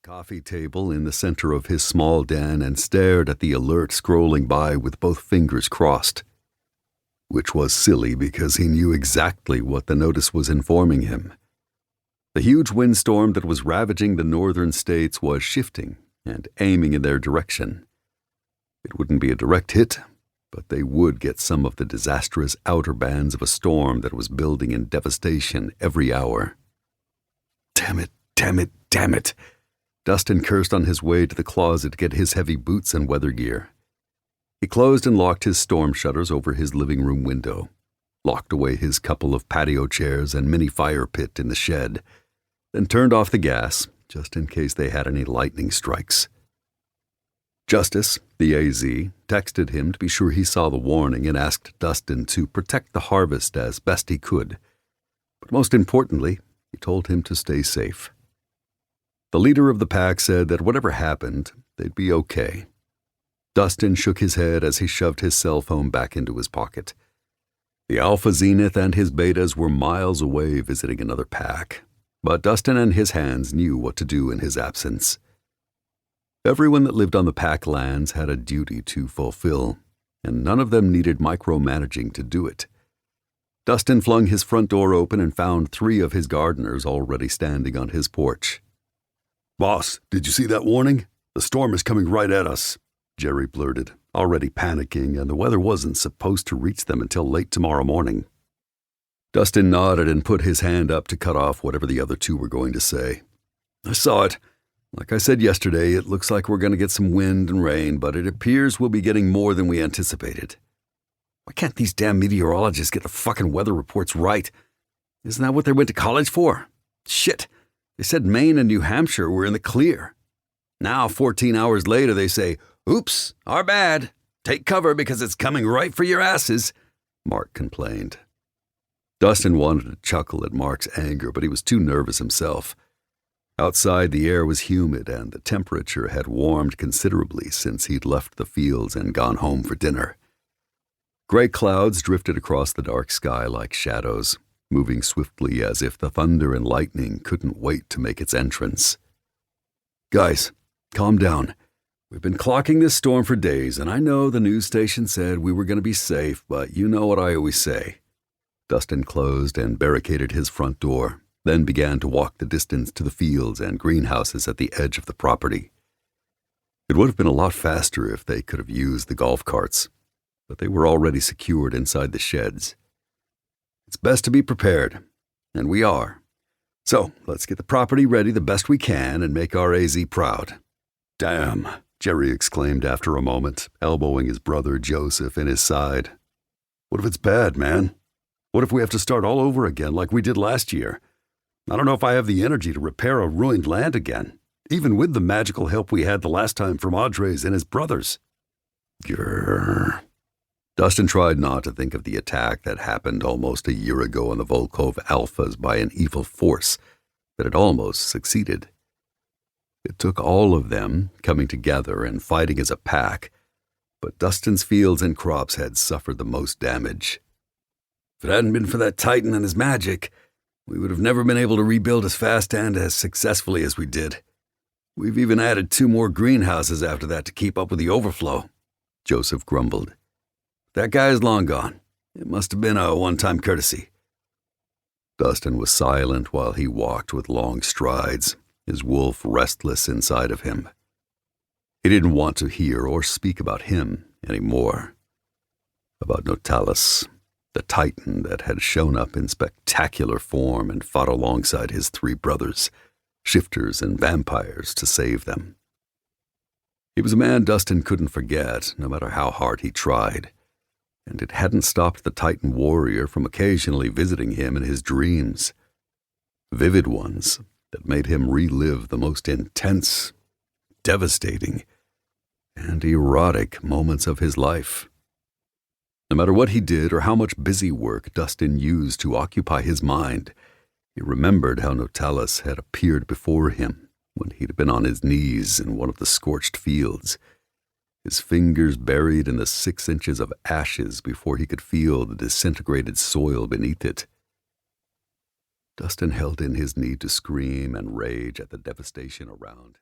coffee table in the center of his small den and stared at the alert scrolling by with both fingers crossed. Which was silly because he knew exactly what the notice was informing him. The huge windstorm that was ravaging the northern states was shifting and aiming in their direction. It wouldn't be a direct hit, but they would get some of the disastrous outer bands of a storm that was building in devastation every hour. Damn it, damn it, damn it! Dustin cursed on his way to the closet to get his heavy boots and weather gear. He closed and locked his storm shutters over his living room window, locked away his couple of patio chairs and mini fire pit in the shed, then turned off the gas, just in case they had any lightning strikes. Justice, the AZ, texted him to be sure he saw the warning and asked Dustin to protect the harvest as best he could. But most importantly, he told him to stay safe. The leader of the pack said that whatever happened, they'd be okay. Dustin shook his head as he shoved his cell phone back into his pocket. The Alpha Zenith and his betas were miles away visiting another pack, but Dustin and his hands knew what to do in his absence. Everyone that lived on the pack lands had a duty to fulfill, and none of them needed micromanaging to do it. Dustin flung his front door open and found 3 of his gardeners already standing on his porch. "Boss, did you see that warning? The storm is coming right at us," Jerry blurted, already panicking, and the weather wasn't supposed to reach them until late tomorrow morning. Dustin nodded and put his hand up to cut off whatever the other 2 were going to say. "I saw it. Like I said yesterday, it looks like we're going to get some wind and rain, but it appears we'll be getting more than we anticipated. Why can't these damn meteorologists get the fucking weather reports right? Isn't that what they went to college for? Shit, they said Maine and New Hampshire were in the clear. Now, 14 hours later, they say, 'Oops, our bad. Take cover because it's coming right for your asses,'" Mark complained. Dustin wanted to chuckle at Mark's anger, but he was too nervous himself. Outside, the air was humid, and the temperature had warmed considerably since he'd left the fields and gone home for dinner. Gray clouds drifted across the dark sky like shadows, moving swiftly as if the thunder and lightning couldn't wait to make its entrance. "Guys, calm down. We've been clocking this storm for days, and I know the news station said we were going to be safe, but you know what I always say." Dustin closed and barricaded his front door, then began to walk the distance to the fields and greenhouses at the edge of the property. It would have been a lot faster if they could have used the golf carts, but they were already secured inside the sheds. It's best to be prepared, and we are. So let's get the property ready the best we can and make our AZ proud. "Damn," Jerry exclaimed after a moment, elbowing his brother Joseph in his side. "What if it's bad, man? What if we have to start all over again like we did last year? I don't know if I have the energy to repair a ruined land again, even with the magical help we had the last time from Audrey's and his brothers." Grrr. Dustin tried not to think of the attack that happened almost a year ago on the Volkov Alphas by an evil force that had almost succeeded. It took all of them coming together and fighting as a pack, but Dustin's fields and crops had suffered the most damage. If it hadn't been for that Titan and his magic, we would have never been able to rebuild as fast and as successfully as we did. We've even added 2 more greenhouses after that to keep up with the overflow," Joseph grumbled. "That guy is long gone. It must have been a one-time courtesy." Dustin was silent while he walked with long strides, his wolf restless inside of him. He didn't want to hear or speak about him anymore. About Notalus, the Titan that had shown up in spectacular form and fought alongside his 3 brothers, shifters and vampires, to save them. He was a man Dustin couldn't forget, no matter how hard he tried, and it hadn't stopped the Titan warrior from occasionally visiting him in his dreams. Vivid ones that made him relive the most intense, devastating, and erotic moments of his life. No matter what he did or how much busy work Dustin used to occupy his mind, he remembered how Notalus had appeared before him when he'd been on his knees in one of the scorched fields, his fingers buried in the 6 inches of ashes before he could feel the disintegrated soil beneath it. Dustin held in his need to scream and rage at the devastation around him.